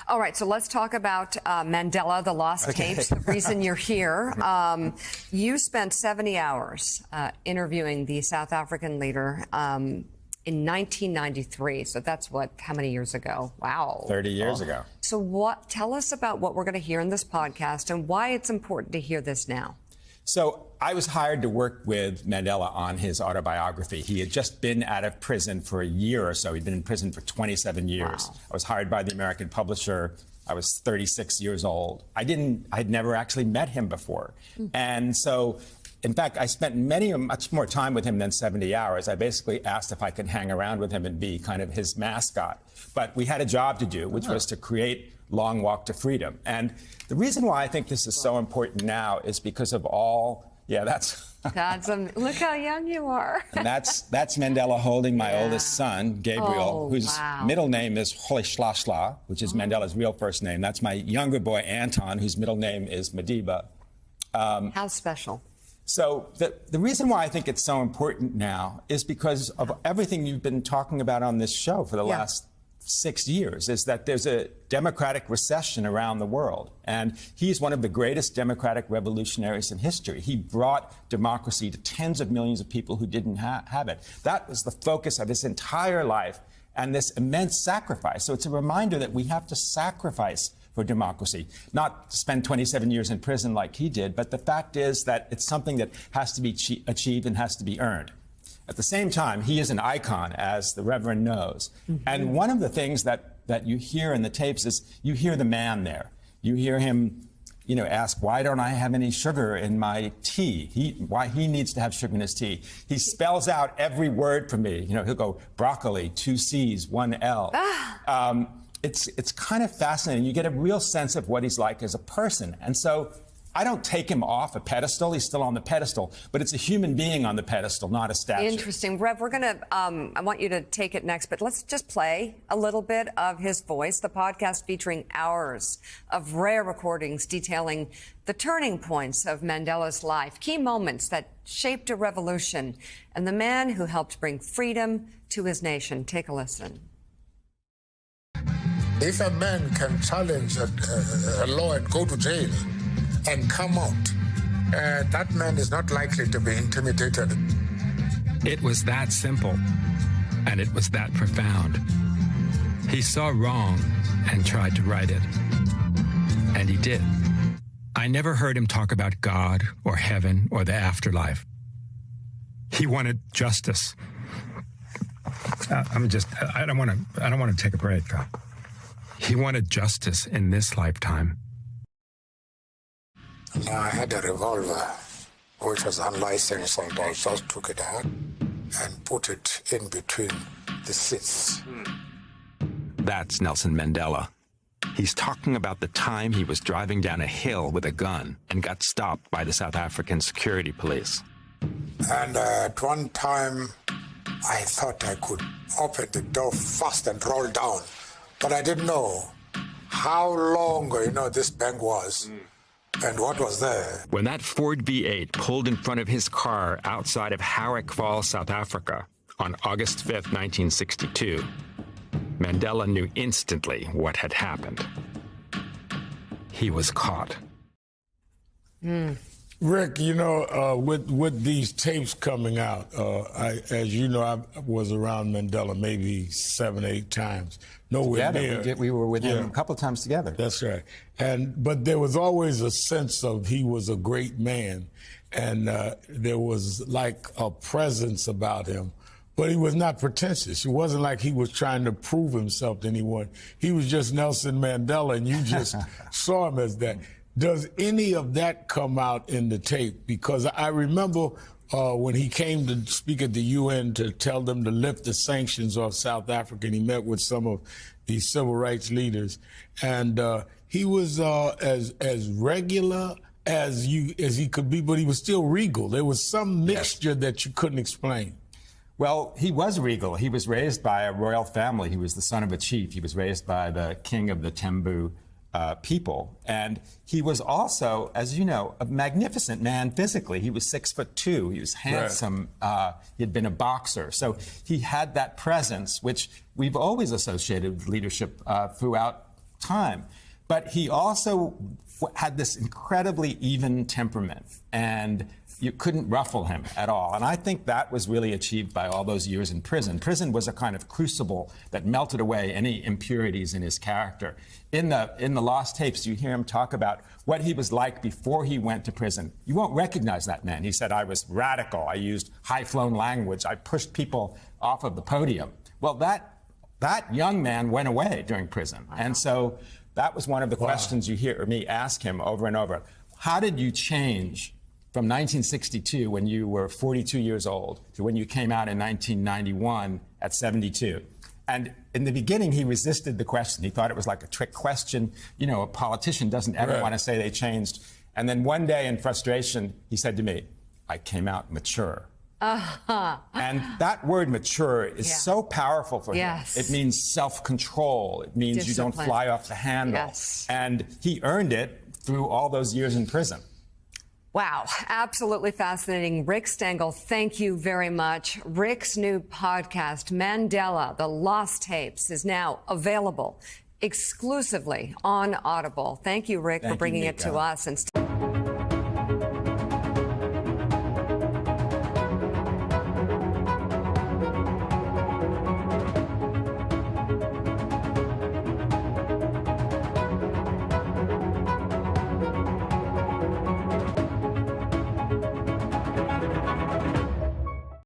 All right, so let's talk about Mandela, the lost tapes, the reason you're here. You spent 70 hours interviewing the South African leader in 1993. So that's how many years ago? Wow. 30 years ago. So tell us about what we're going to hear in this podcast and why it's important to hear this now. So I was hired to work with Mandela on his autobiography. He had just been out of prison for a year or so. He'd been in prison for 27 years. Wow. I was hired by the American publisher. I was 36 years old. I'd never actually met him before. And so, in fact, I spent much more time with him than 70 hours. I basically asked if I could hang around with him and be kind of his mascot. But we had a job to do, which was to create Long Walk to Freedom. And the reason why I think this is so important now is because of look how young you are. And that's Mandela holding my oldest son, Gabriel, whose middle name is Rolihlahla, which is Mandela's real first name. That's my younger boy, Anton, whose middle name is Madiba. How special. So the reason why I think it's so important now is because of everything you've been talking about on this show for the last 6 years, is that there's a democratic recession around the world. And he's one of the greatest democratic revolutionaries in history. He brought democracy to tens of millions of people who didn't have it. That was the focus of his entire life and this immense sacrifice. So it's a reminder that we have to sacrifice for democracy, not spend 27 years in prison like he did, but the fact is that it's something that has to be achieved and has to be earned. At the same time, he is an icon, as the Reverend knows. And one of the things that you hear in the tapes is you hear the man there. You hear him, ask, why don't I have any sugar in my tea? Why he needs to have sugar in his tea. He spells out every word for me. He'll go broccoli, 2 C's, 1 L. It's kind of fascinating. You get a real sense of what he's like as a person. And so I don't take him off a pedestal. He's still on the pedestal, but it's a human being on the pedestal, not a statue. Interesting. Rev, we're going to, I want you to take it next, but let's just play a little bit of his voice, the podcast featuring hours of rare recordings detailing the turning points of Mandela's life, key moments that shaped a revolution, and the man who helped bring freedom to his nation. Take a listen. If a man can challenge a law and go to jail and come out, that man is not likely to be intimidated. It was that simple, and it was that profound. He saw wrong and tried to right it. And he did. I never heard him talk about God or heaven or the afterlife. He wanted justice. I don't want to take a break. He wanted justice in this lifetime. I had a revolver, which was unlicensed, and I just took it out and put it in between the seats. That's Nelson Mandela. He's talking about the time he was driving down a hill with a gun and got stopped by the South African security police. And at one time, I thought I could open the door fast and roll down, but I didn't know how long, this bank was. And what was there? When that Ford V8 pulled in front of his car outside of Howick Falls, South Africa, on August 5th, 1962, Mandela knew instantly what had happened. He was caught. Rick, with these tapes coming out, as you know, I was around Mandela maybe 7, 8 times. Nowhere near. We were with him a couple of times together. That's right. But there was always a sense of he was a great man, and there was like a presence about him. But he was not pretentious. It wasn't like he was trying to prove himself to anyone. He was just Nelson Mandela, and you just saw him as that. Does any of that come out in the tape? Because I remember when he came to speak at the UN to tell them to lift the sanctions off South Africa, and he met with some of the civil rights leaders, and he was as regular as he could be, but he was still regal. There was some mixture that you couldn't explain. Well, he was regal. He was raised by a royal family. He was the son of a chief. He was raised by the king of the Tembu people. And he was also, as you know, a magnificent man physically. He was 6'2". He was handsome. Right. He had been a boxer. So he had that presence, which we've always associated with leadership throughout time. But he also had this incredibly even temperament, and you couldn't ruffle him at all. And I think that was really achieved by all those years in prison. Prison was a kind of crucible that melted away any impurities in his character. In the Lost Tapes, you hear him talk about what he was like before he went to prison. You won't recognize that man. He said, I was radical. I used high-flown language. I pushed people off of the podium. Well, that young man went away during prison. Wow. And so that was one of the questions you hear me ask him over and over. How did you change from 1962, when you were 42 years old, to when you came out in 1991 at 72? And in the beginning, he resisted the question. He thought it was like a trick question. You know, a politician doesn't ever want to say they changed. And then one day in frustration, he said to me, I came out mature. And that word mature is so powerful for him. It means self-control. It means discipline. You don't fly off the handle. And he earned it through all those years in prison. Wow, absolutely fascinating. Rick Stengel, thank you very much. Rick's new podcast, Mandela, The Lost Tapes, is now available exclusively on Audible. Thank you, Rick, for bringing it to us. And